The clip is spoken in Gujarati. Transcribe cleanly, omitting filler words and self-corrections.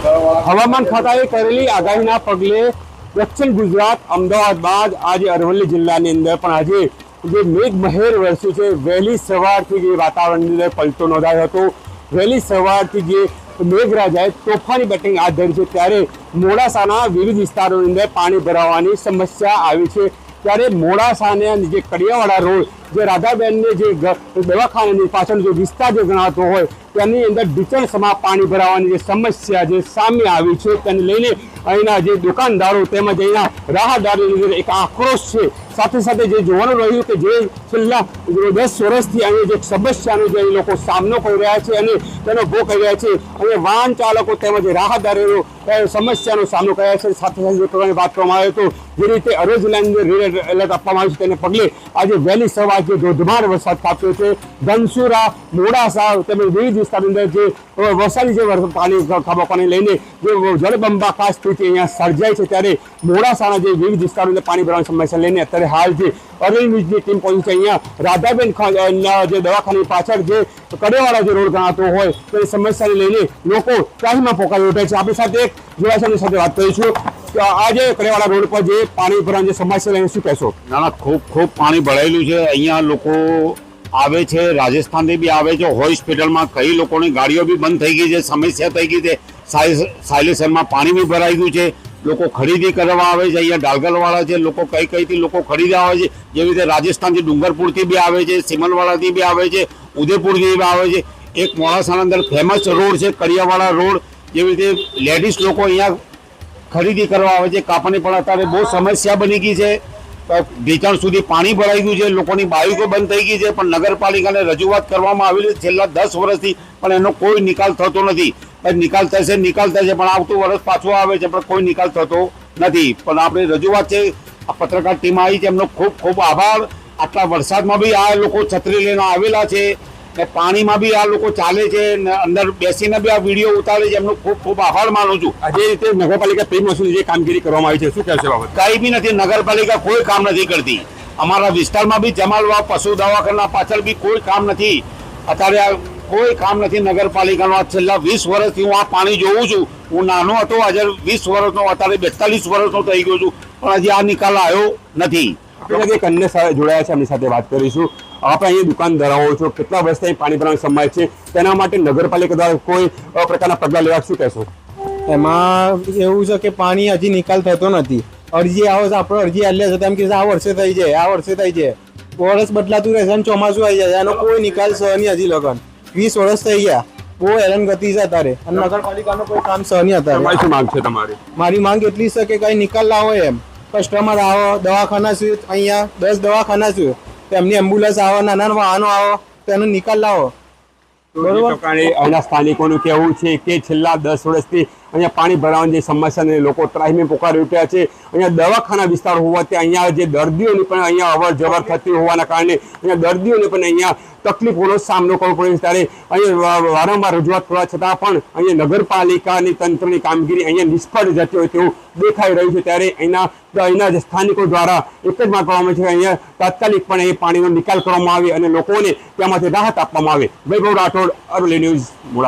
હવામાન ખાતાએ કરેલી આગાહીના પગલે દક્ષિણ ગુજરાત અમદાવાદ બાદ આજે અરવલ્લી જિલ્લાની અંદર પણ આજે જે મેઘમહેર વરસ્યું છે। વહેલી સવારથી જે વાતાવરણની અંદર પલટો નોંધાયો હતો। વહેલી સવારથી જે મેઘરાજાએ તોફાની બેટિંગ હાથ ધરી છે ત્યારે મોડાસાના વિવિધ વિસ્તારોની અંદર પાણી ભરાવાની સમસ્યા આવી છે। ત્યારે મોડાસાના જે કડિયાવાડા રોડ જે રાધાબેનને જે દવાખાનાની પાછળ જે વિસ્તાર જે ગણાતો હોય તેની અંદર ઢીચણસમાં પાણી ભરાવાની જે સમસ્યા જે સામે આવી છે તેને લઈને અહીંના જે દુકાનદારો તેમજ અહીંના રાહદારીની અંદર એક આક્રોશ છે। સાથે સાથે જે જોવાનું રહ્યું કે જે છેલ્લા 10 વર્ષથી અહીં જે સમસ્યાનો જે લોકો સામનો કરી રહ્યા છે અને તેનો ભોગ કરી રહ્યા છે અને વાહન ચાલકો તેમજ રાહદારીઓ સમસ્યાનો સામનો કર્યા છે। સાથે સાથે વાત કરવામાં આવે તો જે રીતે અરવલ્લી જિલ્લાની અંદર રેડ એલર્ટ આપવામાં આવ્યું છે તેને પગલે આજે વહેલી સવાર જે ધોધમાર વરસાદ ખાબક્યો છે। ધનસુરા મોડાસા તેમજ વિવિધ વિસ્તારની અંદર જે વરસાદી જે પાણી ખાબકવાને લઈને જે જળબંબાકાર સ્થિતિ અહીંયા સર્જાઈ છે ત્યારે મોડાસાના જે વિવિધ વિસ્તારોની અંદર પાણી ભરવાની સમસ્યા લઈને અત્યારે હાલ જે અરવલ્લીની ટીમ પહોંચી છે અહીંયા રાધાબેન જે દવાખાની પાછળ જે કડિયાવાડા જે રોડ ગણાતો હોય તે સમસ્યાને લઈને લોકો ત્રાહીમાં પોકારી ઉઠે છે। આપણી સાથે એક જોડાસાની સાથે વાત કરીશું કે આજે કડિયાવાડા રોડ પર જે પાણી ભરવાની જે સમસ્યા લઈને શું કહેશો? ના ખૂબ પાણી ભરાયેલું છે। અહીંયા લોકો આવે છે, રાજસ્થાનથી બી આવે છે। હોસ્પિટલમાં કઈ લોકોની ગાડીઓ બી બંધ થઈ ગઈ છે, સમસ્યા થઈ ગઈ છે। સાયલેશનમાં પાણી બી ભરાઈ ગયું છે। લોકો ખરીદી કરવા આવે છે, અહીંયા ડાલગલવાળા છે, લોકો કઈથી લોકો ખરીદવા આવે છે। જેવી રીતે રાજસ્થાનથી ડુંગરપુરથી બી આવે છે, સિમલવાડાથી બી આવે છે, ઉદયપુરથી બી આવે છે। એક મોડાસાના અંદર ફેમસ રોડ છે કડિયાવાડા રોડ, જેવી રીતે લેડીઝ લોકો અહીંયા ખરીદી કરવા આવે છે। કાપડની પણ અત્યારે બહુ સમસ્યા બની ગઈ છે। ઢીચણ સુધી પાણી ભરાઈ ગયું છે, લોકોની બાઈકો બંધ થઈ ગઈ છે, પણ નગરપાલિકાને રજૂઆત કરવામાં આવેલી છે છેલ્લા 10 વર્ષથી, પણ એનો કોઈ નિકાલ થતો નથી। નિકાલ થશે પણ આવતું વર્ષ પાછું આવે છે પણ કોઈ નિકાલ થતો નથી। પણ આપણી રજૂઆત છે, આ પત્રકાર ટીમ આવી છે, એમનો ખૂબ ખૂબ આભાર। આટલા વરસાદમાં બી આ લોકો છત્રી લઈને આવેલા છે ને પાણીમાં બી આ લોકો ચાલે છે ને અંદર બેસીને બી આ વિડીયો ઉતારે છે, એમનો ખૂબ ખૂબ આભાર માનું છું। આજે રીતે નગરપાલિકા પ્રી-મોસમી જે કામગીરી કરવામાં આવી છે શું કહેશે બાબત? કંઈ બી નથી, નગરપાલિકા કોઈ કામ નથી કરતી। અમારા વિસ્તારમાં બી જમાલવા પશુ દવાખાના પાછળ બી કોઈ કામ નથી। અત્યારે કોઈ કામ નથી નગરપાલિકાનો। છેલ્લા 20 વર્ષથી હું આ પાણી જોઉં છું। હું નાનો હતો, આજે 20 વર્ષનો, અત્યારે 42 વર્ષનો થઈ ગયો છું, પણ હજી આ નિકાલ આવ્યો નથી। એક અન્ય જોડાયા છે, એમની સાથે વાત કરીશું। આપણે અહીંયા દુકાનદારો છો, કેટલા વર્ષથી પાણી ભરવાની સમસ્યા છે, તેના માટે નગરપાલિકા દ્વારા કોઈ પ્રકારના પગલાં લેવા શું કહેશો? એમાં એવું છે કે પાણી હજી નિકાલ થતો નથી। અરજી આવે છે, આપણે અરજી આલ્યા છે તેમ કે આ વર્ષે થઈ જાય, આ વર્ષે થઈ જાય, વર્ષ બદલાતું રહેશે અને ચોમાસું આવી જાય, એનો કોઈ નિકાલ સહની હજી લગન 20 વર્ષ થઈ ગયા। બહુ હેરાનગતિ છે અત્યારે અને નગરપાલિકાનો કોઈ કામ સહની અત્યારે। શું માંગ છે તમારી? મારી માંગ એટલી છે કે કઈ નિકાલ લાવો, એમ કસ્ટમર આવો, દવાખાના છે અહીંયા 10 દવાખાના છે, તેમની એમ્બ્યુલન્સ આવો, નાના વાહનો આવો, તેનો નિકાલ લાવો। બરોબર, અહીંના સ્થાનિકોનું કહેવું છે કે છેલ્લા 10 વર્ષથી અહીંયા પાણી ભરાવાની જે સમસ્યાને લોકો ત્રાહીમે પોકારી ઉઠ્યા છે। અહીંયા દવાખાના વિસ્તાર હોવાથી અહીંયા જે દર્દીઓની પણ અહીંયા અવર જવર થતી હોવાના કારણે અહીંયા દર્દીઓને પણ અહીંયા તકલીફોનો સામનો કરવો પડે છે। ત્યારે અહીંયા વારંવાર રજૂઆત કરવા છતાં પણ અહીંયા નગરપાલિકાની તંત્રની કામગીરી અહીંયા નિષ્ફળ જતી હોય તેવું દેખાઈ રહ્યું છે। ત્યારે અહીંના જે સ્થાનિકો દ્વારા એક જ માંગ કરવામાં આવે છે કે અહીંયા તાત્કાલિકપણે એ પાણીનો નિકાલ કરવામાં આવે અને લોકોને તેમાંથી રાહત આપવામાં આવે। વૈભવ રાઠોડ, અરવલ્લી ન્યૂઝ, મોડાસા।